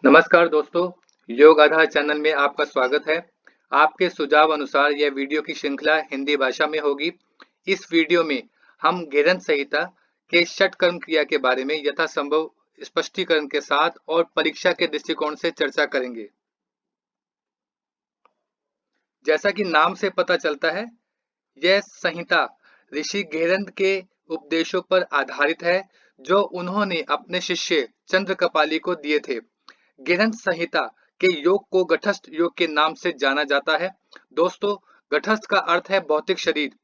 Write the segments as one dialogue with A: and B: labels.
A: नमस्कार दोस्तों, योग आधार चैनल में आपका स्वागत है। आपके सुझाव अनुसार यह वीडियो की श्रृंखला हिंदी भाषा में होगी। इस वीडियो में हम गेरंद संहिता के षटकर्म क्रिया के बारे में यथासंभव स्पष्टीकरण के साथ और परीक्षा के दृष्टिकोण से चर्चा करेंगे। जैसा कि नाम से पता चलता है, यह संहिता ऋषि गेरंद के उपदेशों पर आधारित है, जो उन्होंने अपने शिष्य चंद्रकपाली को दिए थे। गेरंद संहिता के योग को गठस्थ योग के नाम से जाना जाता है। दोस्तों, गठस्थ का अर्थ है भौतिक शरीर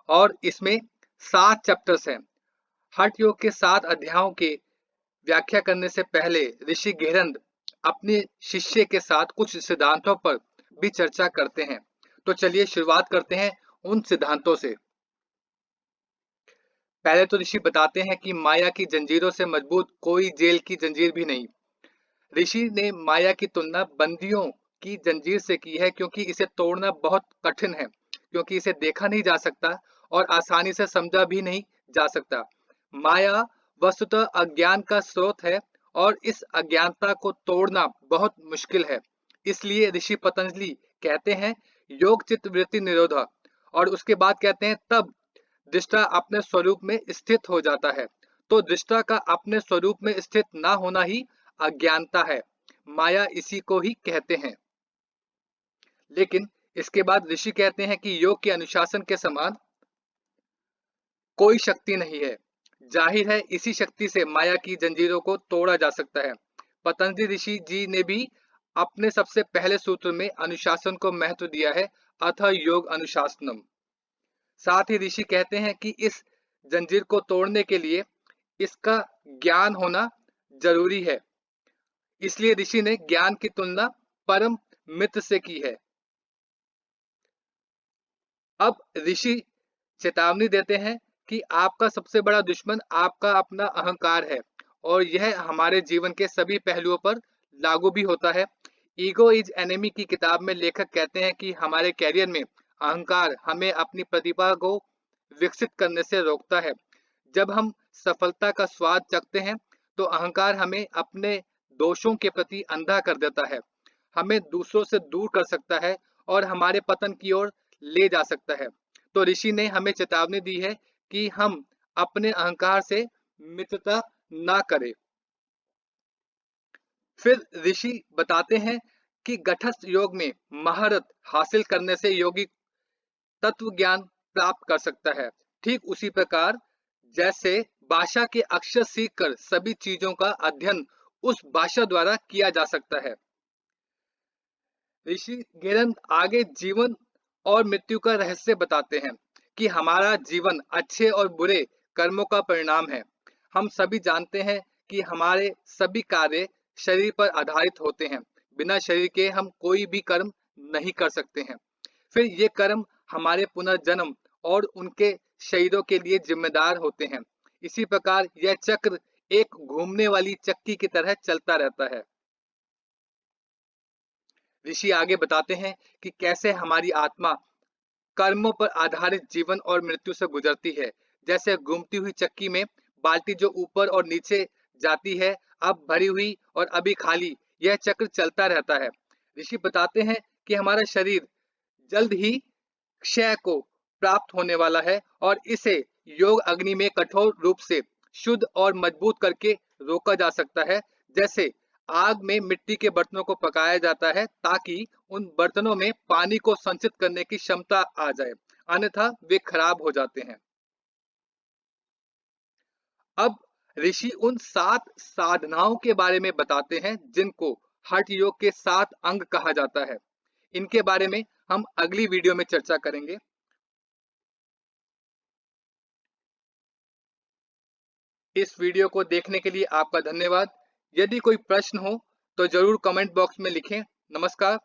A: और इसमें 7 चैप्टर्स हैं। हठ योग के 7 अध्यायों के व्याख्या करने से पहले ऋषि गेरंद अपने शिष्य के साथ कुछ सिद्धांतों पर भी चर्चा करते हैं। तो चलिए शुरुआत करते हैं उन सिद्धांतों से। पहले तो ऋषि बताते हैं कि माया की जंजीरों से मजबूत कोई जेल की जंजीर भी नहीं। ऋषि ने माया की तुलना बंदियों की जंजीर से की है, क्योंकि इसे तोड़ना बहुत कठिन है, क्योंकि इसे देखा नहीं जा सकता और आसानी से समझा भी नहीं जा सकता। माया वस्तुतः अज्ञान का स्रोत है और इस अज्ञानता को तोड़ना बहुत मुश्किल है। इसलिए ऋषि पतंजलि कहते हैं योग चित्त वृत्ति निरोधा, और उसके बाद कहते हैं तब दृष्टा अपने स्वरूप में स्थित हो जाता है। तो दृष्टा का अपने स्वरूप में स्थित ना होना ही अज्ञानता है। माया इसी को ही कहते हैं। लेकिन इसके बाद ऋषि कहते हैं कि योग के अनुशासन के समान कोई शक्ति नहीं है। जाहिर है इसी शक्ति से माया की जंजीरों को तोड़ा जा सकता है। पतंजलि ऋषि जी ने भी अपने सबसे पहले सूत्र में अनुशासन को महत्व दिया है, अथ योग अनुशासनम। साथ ही ऋषि कहते हैं कि इस जंजीर को तोड़ने के लिए इसका ज्ञान होना जरूरी है। इसलिए ऋषि ने ज्ञान की तुलना परम मित्र से की है। अब ऋषि चेतावनी देते हैं कि आपका सबसे बड़ा दुश्मन आपका अपना अहंकार है, और यह हमारे जीवन के सभी पहलुओं पर लागू भी होता है। ईगो इज एनिमी की किताब में लेखक कहते हैं कि हमारे कैरियर में अहंकार हमें अपनी प्रतिभा को विकसित करने से रोकता है। जब हम सफलता का स्वाद चखते हैं, तो अहंकार हमें अपने दोषों के प्रति अंधा कर देता है, हमें दूसरों से दूर कर सकता है और हमारे पतन की ओर ले जा सकता है। तो ऋषि ने हमें चेतावनी दी है कि हम अपने अहंकार से मित्रता ना करें। फिर ऋषि बताते हैं कि गठस्थ योग में महारत हासिल करने से योगी तत्व ज्ञान प्राप्त कर सकता है। ठीक उसी प्रकार जैसे भाषा के अक्षर सीखकर सभी चीजों का अध्ययन उस भाषा द्वारा किया जा सकता है। ऋषि गेरंद आगे जीवन और मृत्यु का रहस्य बताते हैं कि हमारा जीवन अच्छे और बुरे कर्मों का परिणाम है। हम सभी जानते हैं कि हमारे सभी कार्य शरीर पर आधारित होते हैं। बिना शरीर के हम कोई भी कर्म नहीं कर सकते हैं। फिर ये कर्म हमारे पुनर्जन्म और उनके शरीरों के लिए जिम्मेदार होते हैं। इसी प्रकार यह चक्र एक घूमने वाली चक्की की तरह चलता रहता है। ऋषि आगे बताते हैं कि कैसे हमारी आत्मा कर्मों पर आधारित जीवन और मृत्यु से गुजरती है। जैसे घूमती हुई चक्की में बाल्टी जो ऊपर और नीचे जाती है, अब भरी हुई और अभी खाली, यह चक्र चलता रहता है। ऋषि बताते हैं कि हमारा शरीर जल्द ही क्षय को प्राप्त होने वाला है, और इसे योग अग्नि में कठोर रूप से शुद्ध और मजबूत करके रोका जा सकता है। जैसे आग में मिट्टी के बर्तनों को पकाया जाता है ताकि उन बर्तनों में पानी को संचित करने की क्षमता आ जाए, अन्यथा वे खराब हो जाते हैं। अब ऋषि उन 7 साधनाओं के बारे में बताते हैं जिनको हठ योग के 7 अंग कहा जाता है। इनके बारे में हम अगली वीडियो में चर्चा करेंगे। इस वीडियो को देखने के लिए आपका धन्यवाद। यदि कोई प्रश्न हो तो जरूर कमेंट बॉक्स में लिखें। नमस्कार।